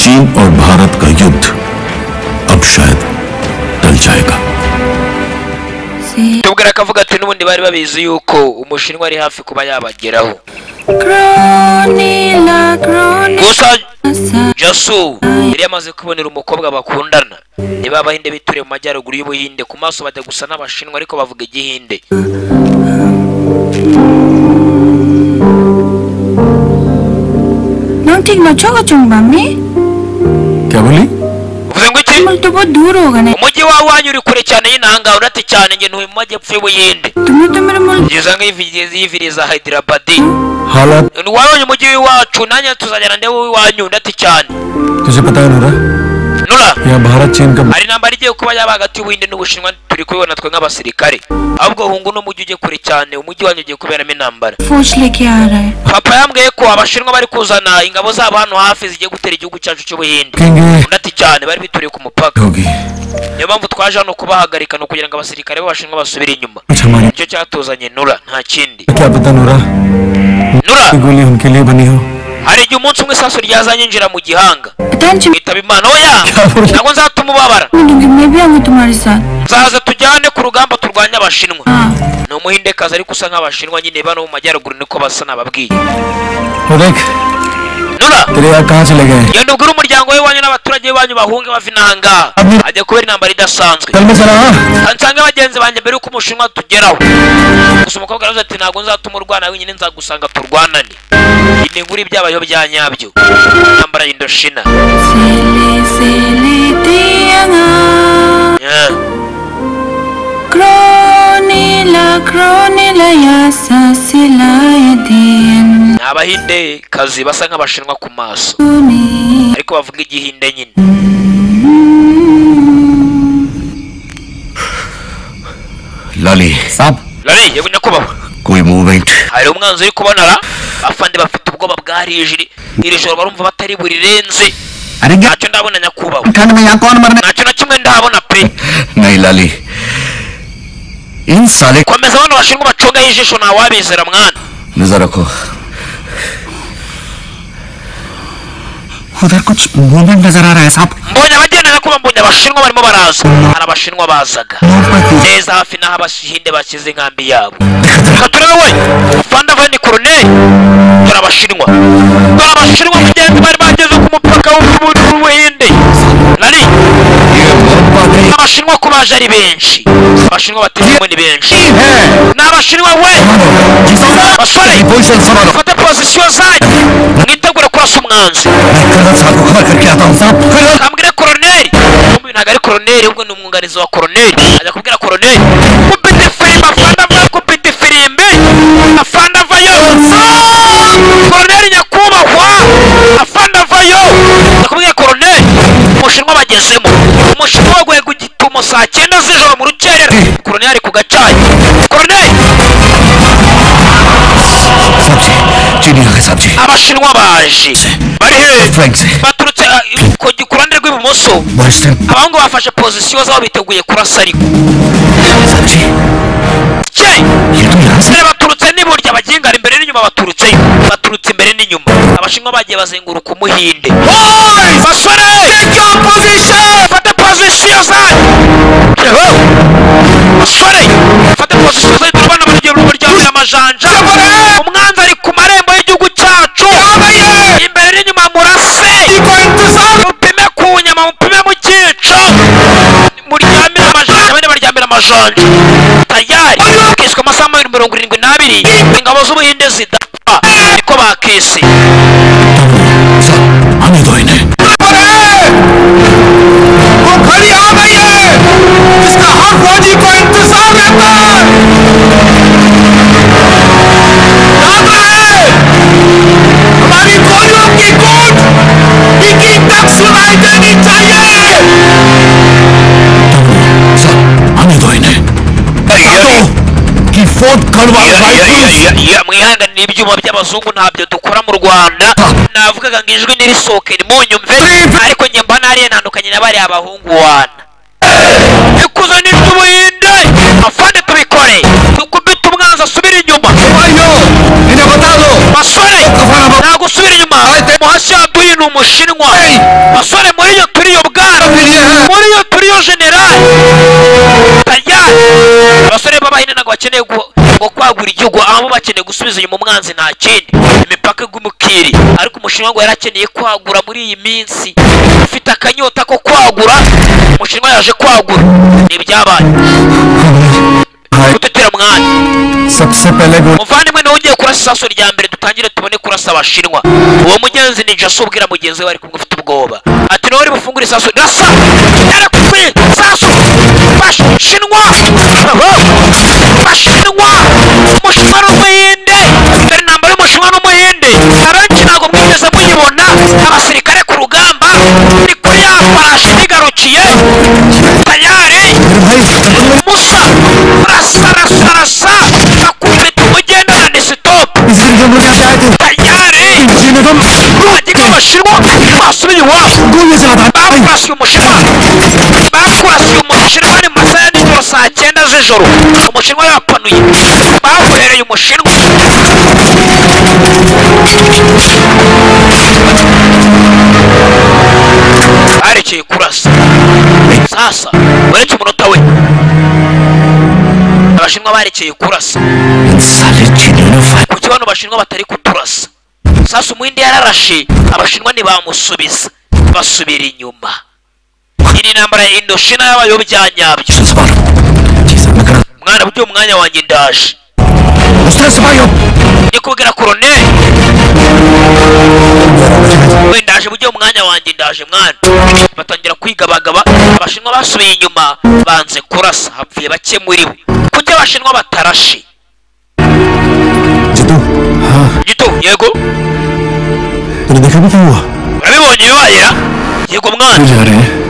चीन और भारत का युद्ध अब शायद टल जाएगा। tubwira akavuga ati n'ubundi bari babizi yuko umushinwa ari hafi kuba yabageraho. Gusa Jasu yari yamaze kubonera umukobwa bakundana. Niba abahinde bituriye mu majyaruguru y'Ubuhinde, ku maso bajya gusa n'abashinwa ariko bavuga igihinde. नाम ठीक मचोगा चुंबा में क्या बोली? मुझे तो बहुत दूर होगा नहीं umujyi wawe wanyu uri kure cyane y'intanga urate cyane nge ntuye mu majyepfo y'Ubuhinde तुम्हें तो मेरे मुल्क yizanga yiviriza Hyderabad हालात wabonye umujyi wacu nanjye tuzajyana ndebe iwanyu ndate cyane तुझे पता है नूरा Nura यहाँ भारत चीन का hari intambara igiye kuba yaba hagati y'Ubuhinde n'Ubushinwa turi kubibona twe nk'abasirikare ahubwo hungu n'umujyi ujye kure cyane umujyi wanyu ugiye kuberamo intambara फौज लेके आ रहा है papa yambwiye ko abashinwa bari kuzana ingabo zabo hano hafi zigiye gutera igihugu cyacu cy'Ubuhinde ndati cyane bari bituriye ku mupaka niyo mpamvu twaje hano kubahagarika no kugira ngo abasirikare b'abashinwa basubire inyuma nicyo cyatuzanye Nura nta kindi क्या पता नूरा Nura गोली उनके लिए बनी हो hari igihe umunsi umwe isasu ryazanyinjira mu gihanga bitaba imana oya ntabwo nzatuma ubabara मैं भी आऊंगी तुम्हारे साथ nzaza tujyane ku rugamba turwanya abashinwa ni umuhindekazi ariko usa nk'abashinwa nyine bano mu majyaruguru niko basa nababwiye Nura तेरे यहाँ कहाँ चले गए genda ubwire umuryango w'iwanyu n'abaturage b'iwanyu bahunge bava inanga ajya kubera intambara idasanzwe कल मैं चला nsange bagenzi banjye mbere yuko umushinwa tugeraho gusa umukobwa aravuze ati ntabwo nzatuma urwana wenyine nzagusanga turwanane iyi ni inkuru ibyabayeho bya nyabyo intambara y'Indochina ni abahinde kazi basa nk'abashinwa ku maso ariko bavuga igihinde nyine लाली साहब Lali yewe nyakubahwa कोई movement hari umwanzi uri kubonara afande bafite ubwoba bwarije iri joro barumva batari burirenze ntacyo ndabona nyakubahwa ntacyo na kimwe ndabona pe नहीं लाली इन साले komeza bano bashinwa bacunga y'ijisho ntawabizera mwana नजर रखो उधर कुछ मूवमेंट नजर आ रहा है साहब mbonye abagenda nyakubahwa mbonye abashinwa barimo baraza hari abashinwa bazaga neza hafi n'aho abahinde bashyize inkambi yabo reka turebe we afande avanye koroneri dore abashinwa dore abashinwa mugenzi bari bageze ku mupaka w'Ubuhinde Lali abashinwa ko baje ari benshi abashinwa bategewe ni benshi n'abashinwa we basore fate position zanyu mwitegure kurasa umwanzi kambwire koroneri ntabwo ari koroneri ahubwo ni umwunganizi wa koroneri ajya kubwira koroneri kupita ifirimbi afande avayo kupita ifirimbi afande avayo koroneri nyakubahwa afande avayo ajya kubwira koroneri umushinwa bagezemo umushinwa waguye ku gitumo saa 9 z'ijoro mu rukerera koroneri ari ku gacayi koroneri abashinwa baje bari he baturutse ku ruhande rw'ibumoso abahungu bafashe pozisiyo zabo biteguye kurasa ariko baturutse n'iburyo abagingara imbere n'inyuma baturutse imbere n'inyuma abashinwa bagiye bazenguruka umuhinde basore fate pozisiyo zanyu basore fate pozisiyo zanyu turabona mu rugero ruryamira amajanja umwanzi ari ku marembo y'igihugu cyacu imbere n'inyuma murase mupime ku nyama mupime mu cyico muryamira amajanja bane baryamira amajanja tayari kiswe amasaha 72 ingabo z'Ubuhinde zidapfa niko bakese आने दो इन्हें वो घड़ी आ गई है जिसका हर फौजी को इंतजार रहता है याद रहे हमारी गोलियों की गूंज टीकी तक सुनाई देनी चाहिए आने दो इन्हें कि फोर्ट Garhwal mwihanganira ibyuma by'abazungu ntabyo dukora mu Rwanda navugaga ngo ijwi nirisoke munyumve ariko njye mba nariye ntandukanye n'abari abahungu wana ikuzanira Ubuhinde afande tubikore dukubita umwanzi asubira inyuma basore ntabwo usubira inyuma muhashya duyi umushinwa basore muri yo turiyo bwana muri yo turiyo generali tayari abasore b'abahinde ntabwo bakeneye ngo kwagura igihugu ahubwo bakeneye gusubiza inyuma umwanzi nta kindi imipaka igumukiri ariko umushinwa ngo yarakeneye kwagura muri iyi minsi ufite akanyota ko kwagura umushinwa yaje kwagura n'ibyabaye gutetera mwana muvandimwe nawe ugiye kurasa isaso rya mbere dutangire tubone kurasa abashinwa uwo mugenzi ni Jasu ubwira mugenzi we ari kumwe ufite ubwoba ati nawe uri bufungure isaso rasa yarakubwiye isaso bashinwa bashinwa umushinwa n'umuhinde dore intambara y'umushinwa n'umuhinde abenshi ntabwo mwigeze muyibona abasirikare ku rugamba ni kuri ya farashi bigarukiye tayari musa rasa bakubita umugendana ni sitopu tayari bagiga abashinwa basubiye iwabo bakurasiye umushinwa ni mu masaha ya nijoro saa 9 z'ijoro umushinwa yapanuye bamuhereye umushinwa barekeye kurasa sasa uretse umunota we abashinwa barekeye kurasa kuki bano bashinwa batari kuturasa sasa umuhinde yararashe abashinwa ntibamusubiza basubira inyuma iyi ntambara ya Indochina y'abayobyanyabyo mwana buryo umwanya wanjye ndaje ni kubwira koroneli we ndaje buryo umwanya wanjye ndaje mwana batangira kwigabagaba abashinwa basubiye inyuma banze kurasa hapfuye bake muri bo kuki abashinwa batarashe gito yego urabibonye bibayira yego mwana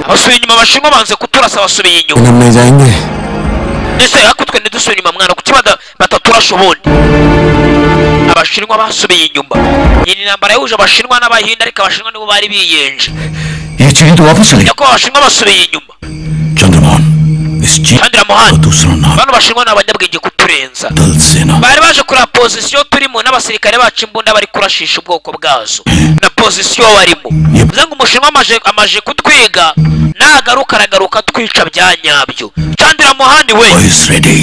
abasubiye inyuma abashinwa banze kuturasa basubiye inyuma ese hakutwe ntidusubire inyuma mwana kuki bataturasha ubundi abashinwa basubiye inyuma iyi ntambara yahuje abashinwa n'abahinde ariko abashinwa nibo bari biyenje yako abashinwa basubiye inyuma Chandramohan bano bashinwa n'abanyabwenge kuturenza bari baje kuri position turimo n'abasirikare bacu imbunda bari kurashisha ubwoko bwazo na position barimo bizanga umushinwa amaje kutwiga nagaruka aragaruka twica byanyabyo Chandramohan we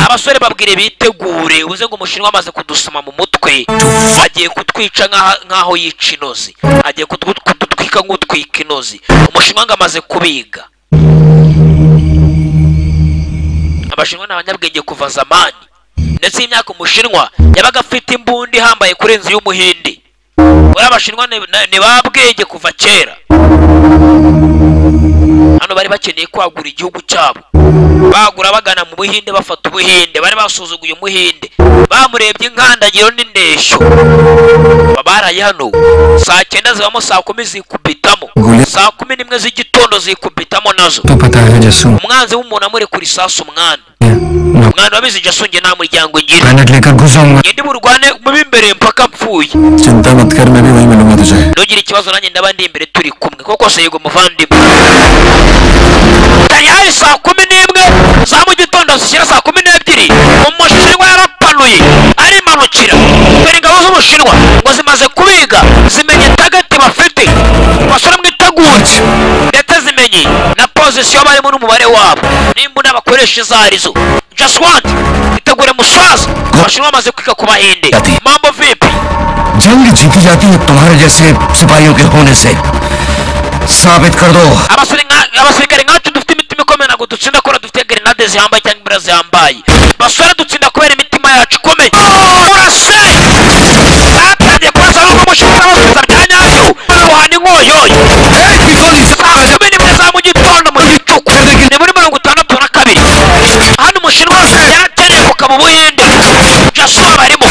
abasore babwire bitegure ubuze ngo umushinwa amaze kudusoma mu mutwe agiye kutwica nkaho yica inozi agiye kutwika nk'utwika inozi umushinwa ngamaze kubiga abashinwa n'abanyabwenge kuva zamani ndetse imyaka umushinwa yabaga afite imbunda ihambaye kurenza y'umuhinde uri abashinwa ni babwenge kuva kera hano bari bakeneye kwagura igihugu cyabo bagura bagana mu buhinde bafata ubuhinde bari basuzuguye umuhinde bamurebye inkandagiro n'indeshyo babaraye hano saa 9 zibamo saa 10 zikubitamo saa 11 z'igitondo zikubitamo nazo umwanzi w'umuntu amure kuri sasu umwana wabizi Jasu nge nta muryango ngira ngende burwane mu imbere mpaka mpfuye nugira ikibazo nanjye ndaba ndi imbere turi kumwe koko se yego muvandimwe tayari saa 11 za mu gitondo zishyira saa 12 umushinwa yarapanuye arimanukira dore ingabo z'umushinwa ngo zimaze kubiga zimenye tagati bafite basura mwiteguye ndetse zimenye na position barimo n'umubare wabo n'imbunda bakoresha izarizo Jaswant itegure musaza abashinwa bamaze kwika ku bahinde mambo vipi जंग जीती जाती है तुम्हारे जैसे सिपाहियों के होने से साबित कर दो abasirikare nkacu dufite imitima ikomeye ntabwo dutsinda kubera dufite grenade zihambaye cyangwa imbere zihambaye basore dutsinda kubera imitima yacu ikomeye urase batangiye kurasa n'umushinwa basubiza bya nyabyo bahana inkoyoyo saa 11 za mu gitondo mu gicuku ni muri 52 hano umushinwa yarakeneye kuka mu buhinde Jasu barimo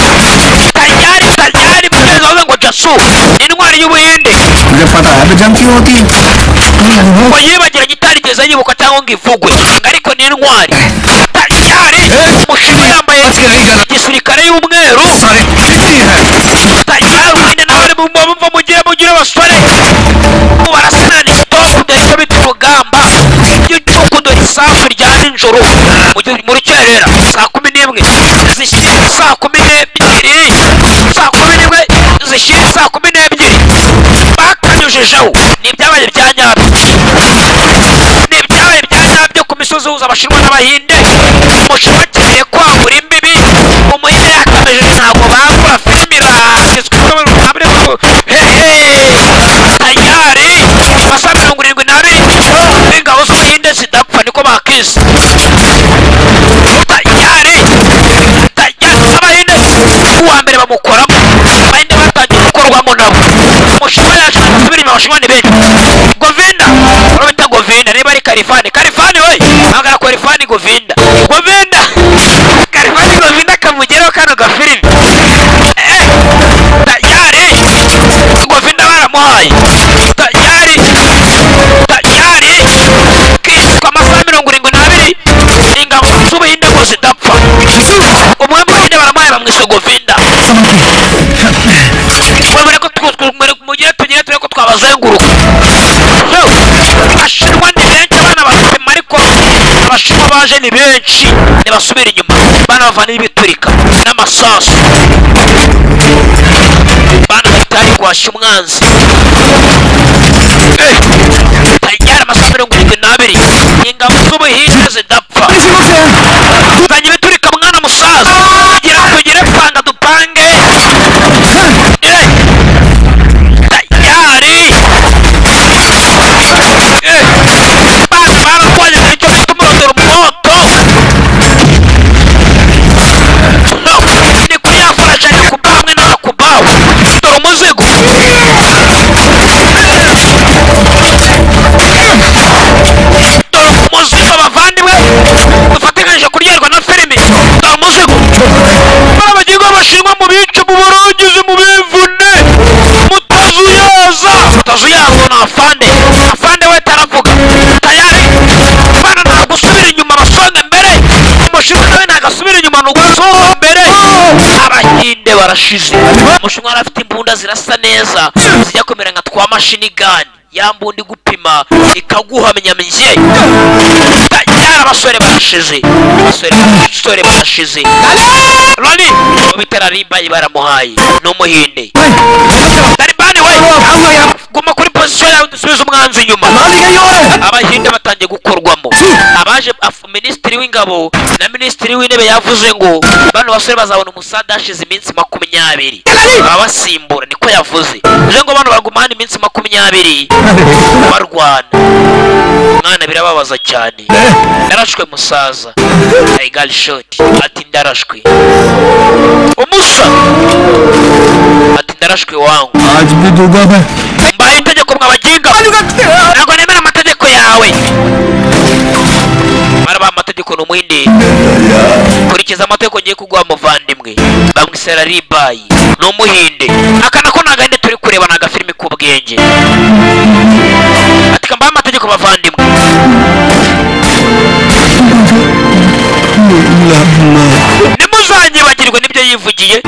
tayari mugezi wawe ngo Jasu ni intwari y'ubuhinde ngo yibagiranye itarigeze yibuka cyangwa ngo ivugwe ariko ni intwari tayari umushinwa yambaye igisirikare y'umweru tayari ubuhinde nawe mumva mugire basore barasana ni stop dore icyo bita urugamba igicuku dore isafu rya nijoro mu rukerera saa 11 zishyira saa 12 saa 11 zishyira saa 12 bakanyujijeho ibyabaye bya nyabyo ni ibyabaye bya nyabyo ku misozi ihuza abashinwa n'abahinde umushinwa akeneye kwagura imbibi umuhinde yakamejeje ntabwo bagura filimi iragizwe tayari amasaha 72 ingabo z'abahinde zidapfa niko bakise tayari abahinde uwa mbere bamukoramo abahinde batangiye gukorwamo nabo umushinwa yaje gusubira inyuma abashinwa ni benshi Govinda urabita Govinda niba ari Kalifani we agara Kalifani Govinda Kalifani Govinda kamugeraho kano gafilimi tayari Govinda baramuhaye tayari kiswa amasaha 72 ingabo z'ubuhinde ngo zidapfa umwe mu bahinde baramuhaye bamwise Govinda tugire ko twabazenguruka abashinwa ni benshi abana bafite ariko abashinwa baje ni benshi ntibasubira inyuma bana bavana ibiturika n'amasasu bana batari guhashya umwanzi tayari amasaha 72 ingabo z'ubuhinde zidapfa zanye ibiturika mwana musaza tugire panga dupange afande we taravuga tayari bana nagusubira inyuma basonga mbere umushinwa nawe nagasubira inyuma n'ugusonga mbere abahinde barashize umushinwa arafite imbunda zirasa neza zijya kumera nka twa mashini gun yambundi gupima ikaguhamenya mye tayari abasore barashize Rani bitera ribayi baramuhaye n'umuhinde Talibani we guma kuri position yawe dusubiza umwanzi inyuma abahinde batangiye gukorwamo abaje ministeri w'ingabo na ministeri w'intebe yavuze ngo bano basore bazabona umusada ashize iminsi 20 abasimbura niko yavuze je ngo bano bagumana iminsi 20 barwana mwana birababaza cyane yarashwe musaza I got shot ati ndarashwe umusa ati ndarashwe wangu mbaye itegeko mwabaginga ntabwo nemera amategeko yawe maraba amategeko n'umuhinde kurikiza amategeko ngiye kuguha muvandimwe bamwisera ribayi n'umuhinde akana ko nagahinde turi kureba naga filimi ku bwenge ati kamba amategeko bavandimwe nimuzanyibagirwe nibyo yivugiye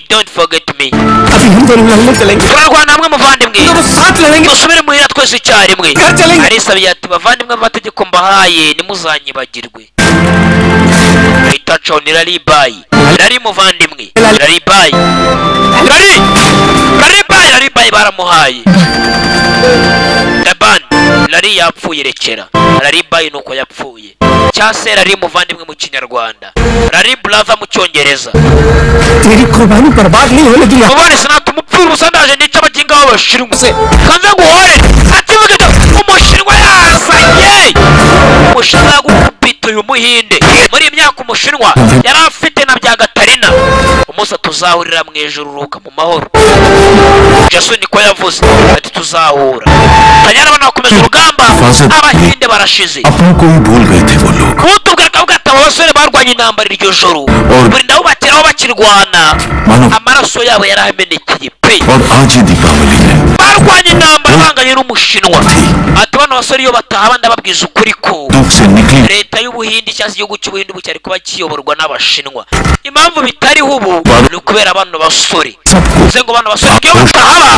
don't forget me अभी हम दोनों लड़ने चलेंगे turarwana hamwe muvandimwe दोनों साथ लड़ेंगे musubire muhira twese icyarimwe घर चलेंगे arisabiye ati bavandimwe amategeko mbahaye nimuzanyibagirwe itacho ni Laribayi Lari muvandimwe Laribayi baramuhaye Daban Lari yapfuye rekera Laribayi nuko yapfuye cyase Lari muvandimwe mu kinyarwanda Lari brother mu cyongereza तेरी कुर्बानी बर्बाद नहीं होने दूंगा mubone sinatu mupfira usandaje nica abaginga b'abashinwa se kanze nguhore ativuge umushinwa yasaye umushinwa gukubita uyu muhinde muri imyaka umushinwa yari afite na bya Gatarina umunsi tuzahurira mu ijuru ruka mu mahoro Yesu niko yavuze ati tuzahura tanyara bana bakomeza urugamba abahinde barashize अपनों को ही भूल गए थे वो लोग utubwira abasore barwanye intambara iryo joro buri ndaho bateraho bakirwana amaraso yabo yaramenekeye pe और आज ही दीपावली है barwanye intambara banganye n'umushinwa ati bano basore iyo bataha abandi babwiza ukuri ko leta y'ubuhindi cyangwa igihugu cy'ubuhindi bucyari kuba kiyoborwa n'abashinwa impamvu bitariho ubu ni ukubera abano basore uze ngo bano basore iyo batahaba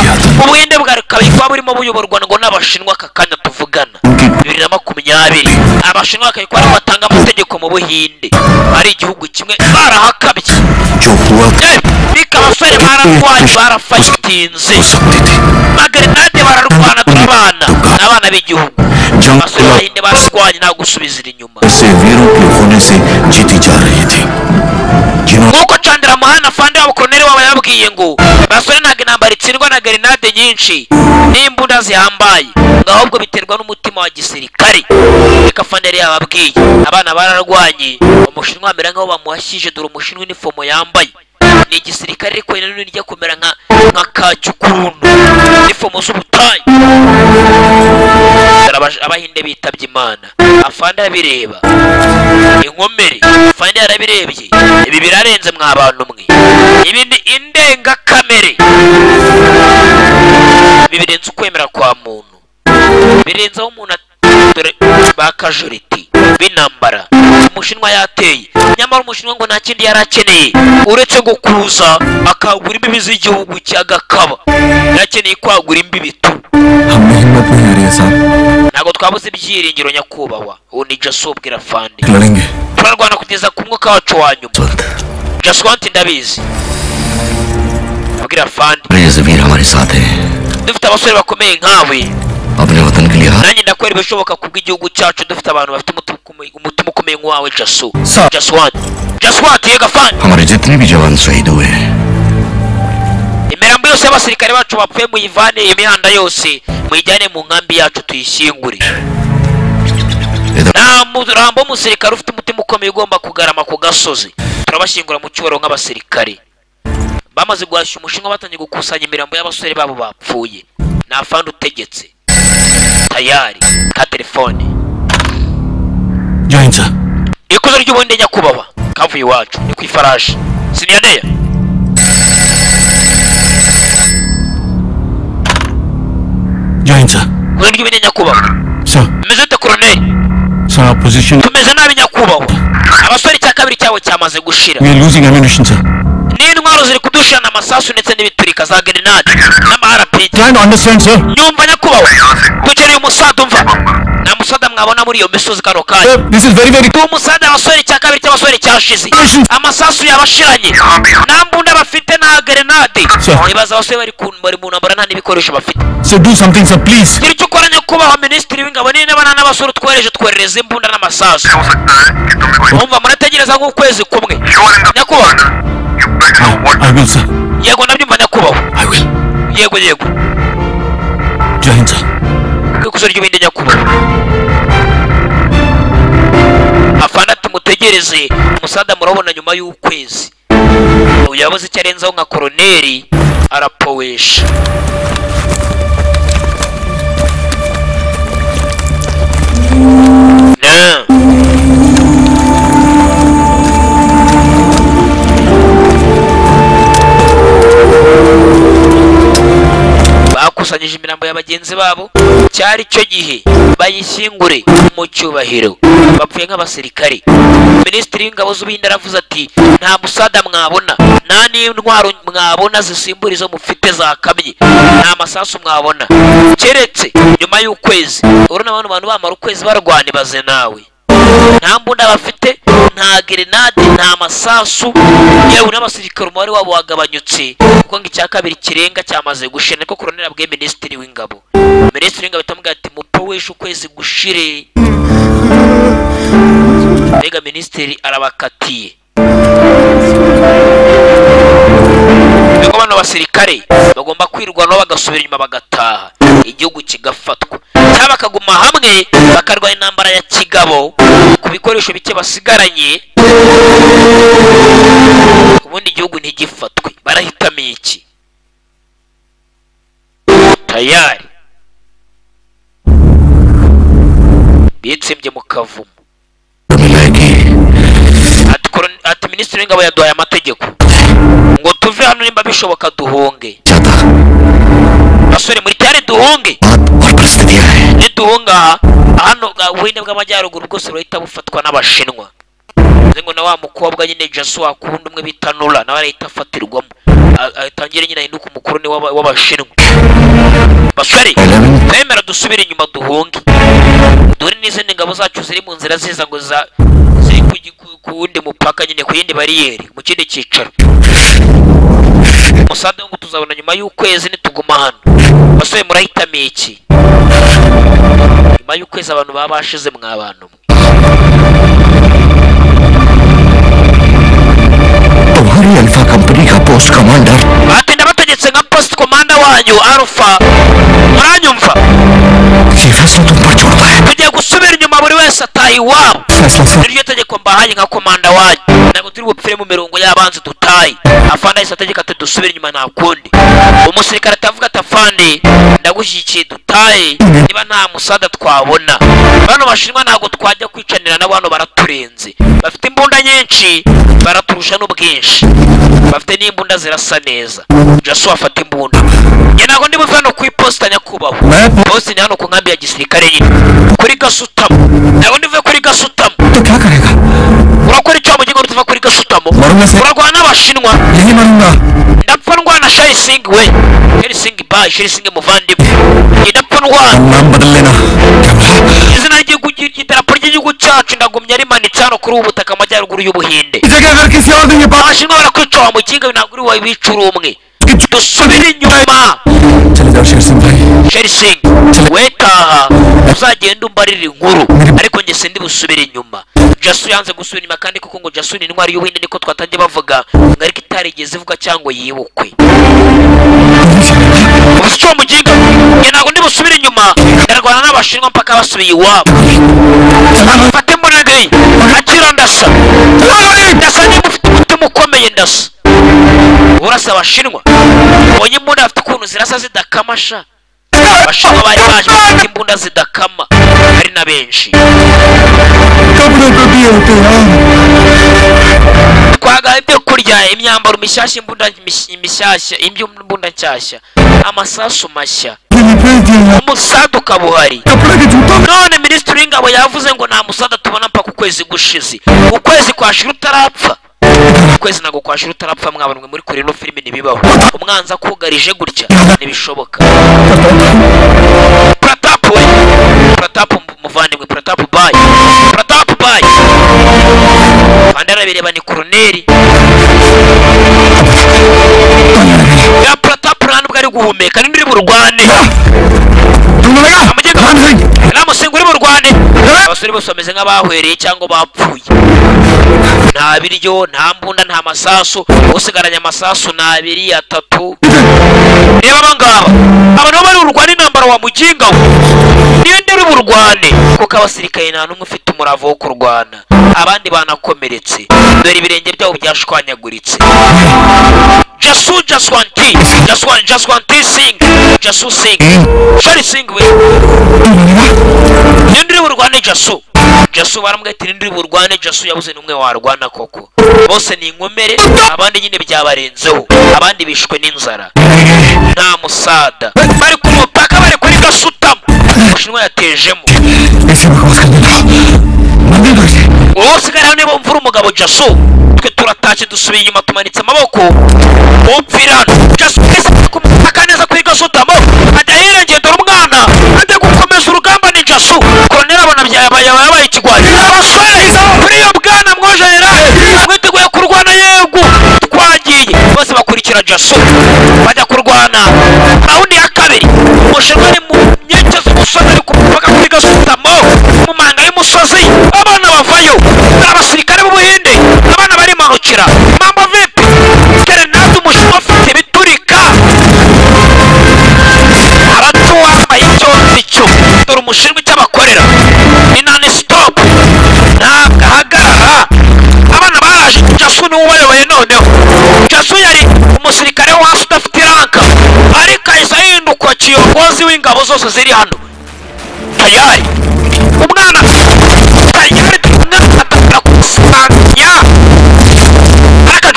ubuhinde bwarikabaye kuba burimo buyoborwa ngo n'abashinwa aka kanya tuvugana 2020 abashinwa bakayikora batanga amategeko mu Buhinde ari igihugu kimwe barahakabye bika abasore bararwanye barafayitinze magrenade bararwana turabana n'abana b'igihugu abasore b'Abahinde bararwanye nta gusubizira inyuma nk'uko Chandra Mohana Fande wabo koloneli wabo yabwiye ngo basore ntabwo intambara itsindwa na grenade nyinshi n'imbunda zihambaye ahubwo biterwa n'umutima wa gisirikare. Reka Fande yari yababwiye abana bararwanye umushinwa amera nk'aho bamuhashyije dore umushinwa inifomo yambaye ni igisirikare ariko none rijya kumera nka kacyukundu inifomo z'ubutayi. Abahinde bitabye Imana Afande yabireba inkomere Afande yarabirebye ibi birarenze mwa bantu mwe ibi ni indenga kamere birenze ukwemera kwa muntu birenze aho umuntu bakajoriti binambara umushinwa yateye nyamara umushinwa ngo nta kindi yarakeneye uretse ngo kuza akagura imbibi z'igihugu cyagakaba yarakeneye kwagura imbibi tu ntabwo twabuze ibyiringiro nyakubahwa ubu ni Jasu ubwira Fande turarwana kugeza ku mwuka wacu wa nyuma Jasu wanti ndabizi abwira Fande dufite abasore bakomeye nkawe nanjye ndakwera ibishoboka kubw'igihugu cyacu dufite abantu bafite umutima ukomeye nk'uwawe Jasu. Jasu wanti yega Fande imirambo yose y'abasirikare bacu bapfuye muyivane imihanda yose muyijyane mu nkambi yacu tuyishyingure. Nta murambo w'umusirikare ufite umutima ukomeye ugomba kugarama ku gasozi turabashyingura mu cyubahiro nk'abasirikare. Bamaze guhashya umushinwa batangiye gukusanya imirambo y'abasore babo bapfuye nta Fande utegetse tayari ka telefone Joinza ikuzo ry'ubundi nyakubahwa kavuye iwacu ni ku ifarashi sinyandeya Joinza ikuzo ry'ubundi nyakubahwa tumeze ute koloneli position tumeze nabi nyakubahwa abasore cya kabiri cyawe cyamaze gushira we are losing ammunition sir n'intwaro ziri kudushana amasasu ndetse n'ibiturika za grenade n'ama-RPG trying to understand sir nyumva nyakubahwa dukeneye umusada umva nta musada mwabona muri iyo misozi kano kanya this is very umusada abasore cya kabiri cy'abasore cyashize amasasu yabashiranye nta mbunda bafite na grenade nibaza abasore bari mu ntambara nta n'ibikoresho bafite so do something sir please gira icyo ukora nyakubahwa minisitiri w'ingabo n'abana n'abasore twohereza imbunda n'amasasu umva murategereza nk'ukwezi kumwe nyakubahwa I will sir yego nabyumva nyakubahwa I will yego Joinza ikuzo ry'ibindi nyakubahwa Afande tumutegereze umusada murabona nyuma y'ukwezi uyabuze icyo arenzaho nka koloneli arapowesha bakusanyije imirambo y'abagenzi babo cyari cyo gihe bayishyingure mu cyubahiro bapfuye nk'abasirikare. Minisitiri w'ingabo z'Ubuhinde aravuze ati nta musada mwabona nta n'intwaro mwabona zisimbura izo mufite zakamye nta masasu mwabona keretse nyuma y'ukwezi. Urabona abantu bamara ukwezi barwana ibaze nawe nta mbunda bafite nta grenade nta masasu yewe n'abasirikare umubare wabo wagabanyutse kuko ngo icya kabiri kirenga cyamaze gushira niko koloneli abwiye minisitiri w'ingabo. Minisitiri w'ingabo itamubwira ati mupoweshe ukwezi gushire mbega minisitiri arabakatiye niko bano basirikare bagomba kwirwanaho bagasubira inyuma bagataha igihugu kigafatwa cyangwa bakaguma hamwe bakarwanya intambara ya kigabo ku bikoresho bike basigaranye ubundi igihugu ntigifatwe. Barahitamo iki tayari bitsembye mu kavumo ati minisitiri w'ingabo yaduhaye amategeko ngo tuve hano nimba bishoboka duhunge. Basore muri tayari duhunge niduhunga hano Ubuhinde bw'amajyaruguru bwose burahita bufatwa n'abashinwa ngo na wa mukobwa nyine Jasu wakunda umwe bita Nura nawe arahita afatirwamo atangira nyine ahinduka umukoroni w'abashinwa. Basore twemera dusubire inyuma duhunge dore n'izindi ngabo zacu ziri mu nzira ziza ngo ziri ku wundi mupaka nyine ku yindi bariyeri mu kindi cyicaro. Musade ngo tuzabona nyuma y'ukwezi nituguma hano. Basore murahitamiye iki? Nyuma y'ukwezi abantu baba bashize mw'abantu. तुम्हारी alpha company का post commander batinda bategetse nka post commander wanyu Alpha muranyumva ये फैसला तुम पर छोड़ता है tugiye gusubira inyuma buri wese ataye iwabo फैसला sir niryo tegeko mbahaye nka komanda wanyu ntabwo turi bupfire mu mirongo y'abanzi dutaye afande yahise ategeka ati dusubire inyuma nta kundi umusirikare atavuga ati afande ndagushyigikiye dutaye niba nta musada twabona bano bashinwa ntabwo twajya kwicanira n'abantu baraturenze bafite imbunda nyinshi baraturusha n'ubwinshi bafite n'imbunda zirasa neza Jasu afata imbunda njye ntabwo ndi buve hano ku iposita nyakubahwa bose ni hano ku nkambi ya gisirikare nyine kuri Gasutamo ntabwo ndivuye kuri Gasutamo तो क्या करेगा urakora icyo mugiye ngo tuva kuri Gasutamo urarwana n'abashinwa यही मानूंगा ndapfa ndwana Sheri Singh we Sheri Singh bye Sheri Singh muvandimwe ndapfa ndwana नाम बदल लेना izina ry'idarapo ry'igihugu cyacu ndagumya rimanitse hano kuri ubu butaka amajyaruguru y'Ubuhinde जगह अगर किसी और दिन ये बात abashinwa barakwica wa mukinga ntabwo uri wabicura umwe dusubire inyuma चले जाओ शेर सिंह भाई Sheri Singh wetaha uzagenda umbarira inkuru ariko njye sindi busubire inyuma Jasu yanze gusubira inyuma kandi kuko ngo Jasu ni intwari y'Ubuhinde niko twatangiye bavuga ngo ariko itarigeze ivuga cyangwa yibukwe ubusyo muginga njye ntabwo ndi busubire inyuma ndarwana n'abashinwa mpaka basubiye iwabo afate imbonageye akira ndasa ndasa niba ufite umutima ukomeye ndasa urasa abashinwa ubonye imbunda afite ukuntu zirasa zidakamasha abashinwa bari baje bafite imbunda zidakama ari na benshi कपड़े पे भी होते हैं twagaye ibyo kurya imyambaro mishyashya imbunda mishyashya imbunda nshyashya amasasu mashya umusada ukaba uhari none minisitiri w'ingabo yavuze ngo nta musada tubona mpaka ukwezi gushize ukwezi kwashira utarapfa ukwezi ntabwo kwashira utarapfa mwabona mwe muri kure no filime ntibibaho umwanzi akugarije gutya ntibishoboka Pratap we Pratap muvandimwe Pratap bye Pratap bye kandi arabireba ni koroneri ya Pratap ntabwo ari guhumeka ni muri burwane namusenga uri burwane abasore bose bameze nk'abahwereye cyangwa bapfuye nta biryo nta mbunda nta masasu usigaranye amasasu n'abiri atatu reba abangaba abantu bari urwane intambara wa muginga we ninde uri burwane kuko abasirikare nta n'umwe ufite umurava wo kurwana abandi banakomeretse dore ibirenge byabo byashwanyaguritse Jasu Jaswanti Singh Jasu Singh Sheri Singh we ninde uri burwane Jasu baramubwira ati ninde uri burwane Jasu yabuze n'umwe warwana koko bose ni inkomere abandi nyine byabarenzeho abandi bishwe n'inzara nta musada bari ku mupaka bari kuri Gasutamo umushinwa yatejemo wowe usigara niba mvura umugabo Jasu twe turatashye dusubiye inyuma tumanitse amaboko upfirana Jasu kese ku mupaka neza kuri Gasutamo ajya hirengera umwana ajya gukomeza urugamba ni Jasu koroneri abona yabaye ikigwari abasore kuri iyo bwana mwo generale mwiteguye kurwana yego twagiye bose bakurikira Jasu bajya kurwana raundi ya kabiri umushinwa ari mu nyinshi z'umusozi ari ku mupaka kuri Gasutamo mu manga y'umusozi abana bavayo n'abasirikare b'Ubuhinde abana bari manukira mambo vipi Kerenadi umushinwa afite biturika abatuwa bayicyozi cyo dore umushinwa icyo abakorera ni nani stop ntabwo ahagarara abana baraje Jasu niwe ubayoboye noneho Jasu yari umusirikare wo hasi udafite iranka ariko ahise ahinduka kiyogozi w'ingabo zose ziri hano tayari umwana tayari umwana atangira kusanya ariko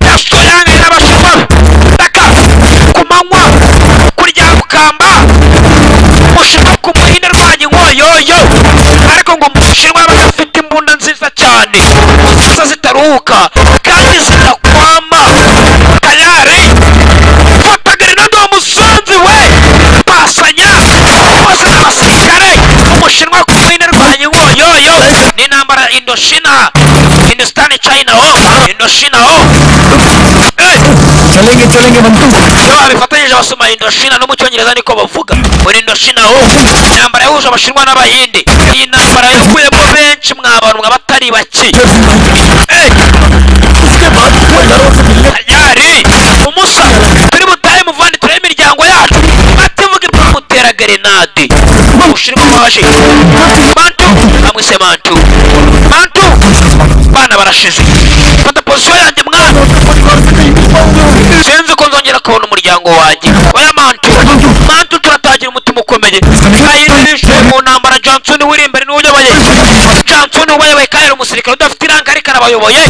Jasu yange n'abashinwa daka ku manywa kurya rukamba umushinwa ku muhinde rwanyu nkoyoyo ariko ngo umushinwa aba afite imbunda nziza cyane zisa zitaruhuka kandi zidakwama Indochina, Hindustan, China, oh, Indochina, oh. चलेंगे Bantu bifatanyije abasoma Indochina no mu cyongereza niko bavuga muri Indochina ho intambara yahuje abashinwa n'abahinde iyi ntambara yakuyemo benshi mwabantu mw'abatari bake yari umusa turi butahe muvandi turebe imiryango yacu bativuga ibyo mutera grenade ushinwa mwaje mantu amwise mantu bana barashize fata position yanjye mwana sinzi ko nzongera kubona umuryango wanjye oya mantu turatagira umutima ukomeye ayirishe mu ntambara Johnson wiri imbere n'uyoboye Johnson ubayoboye kandi umusirikare udafite iranga ariko arabayoboye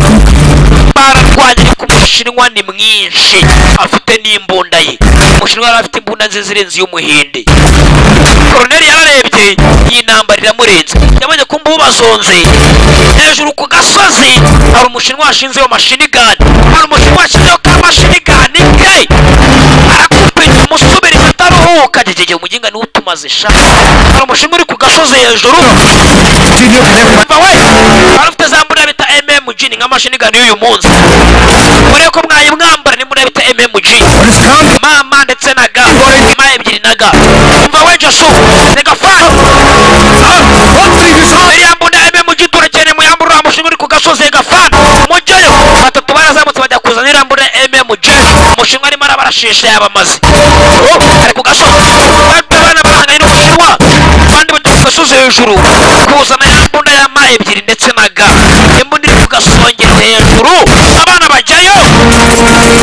bararwanye ku mushinwa ni mwinshi afite n'imbunda ye umushinwa yari afite imbunda nziza irenze y'umuhinde Colonel yararebye iyi ntambara iramurenze yabonye ko mbu bazonze hejuru ku gasozi hari umushinwa washinzeho machine gun hari umushinwa washinzeho ka machine gun ke arakupita umusubiriza ataruhuka jejeje umuginga ni utumaze sha hari umushinwa uri ku gasozi hejuru barufite za mbunda bita MMG ni nka machine gun y'uyu munsi muri ko mwayimwambara ni mbunda bita MMG mama ndetse na ga ima ebyiri na ga umva weje so nega fa ya mbunda MMG turekene mu yambura umushinwa uri ku gasozi gafana mujyayo batatu barazamutse bajya kuzanira mbunda MMG umushinwa arimo arabarashisha yabamaze ari ku gasozi abana bahanganye n'umushinwa abandi bajya ku gasozi hejuru kuzana ya mbunda y'ama ebyiri ndetse na ga imbunda iri ku gasongero hejuru abana bajyayo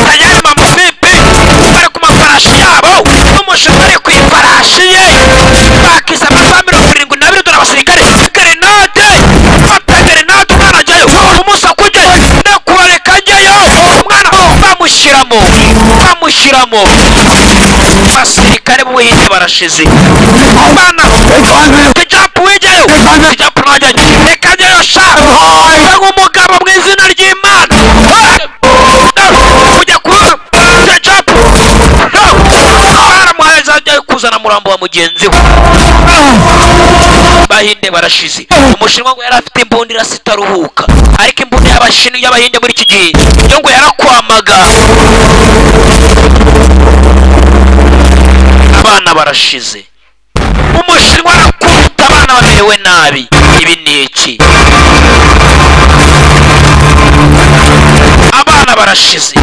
tayari mamupipi bari ku mafarashi yabo n'umushinwa ari ku ifarashi ye bakiza amasaha 72 dore abasirikare grenade fata grenade umwana ajyayo umusa kujya ndakurareka ajyayo umwana bamushyiramo abasirikare b'ubuhinde barashize umwana tijapu wijyayo tijapu najyayo reka ajyayo sha umugabo mu izina ry'Imana ujya kuba tijapu baramuhaza ajyayo kuzana murambo wa mugenzi we bahinde barashize umushinwa ngo yari afite imbunda irasitaruhuka ariko imbunda y'abahinde muri iki gihe yo ngo yarakwamaga abana barashize umushinwa arakubita abana bamerewe nabi ibi ni iki abana barashize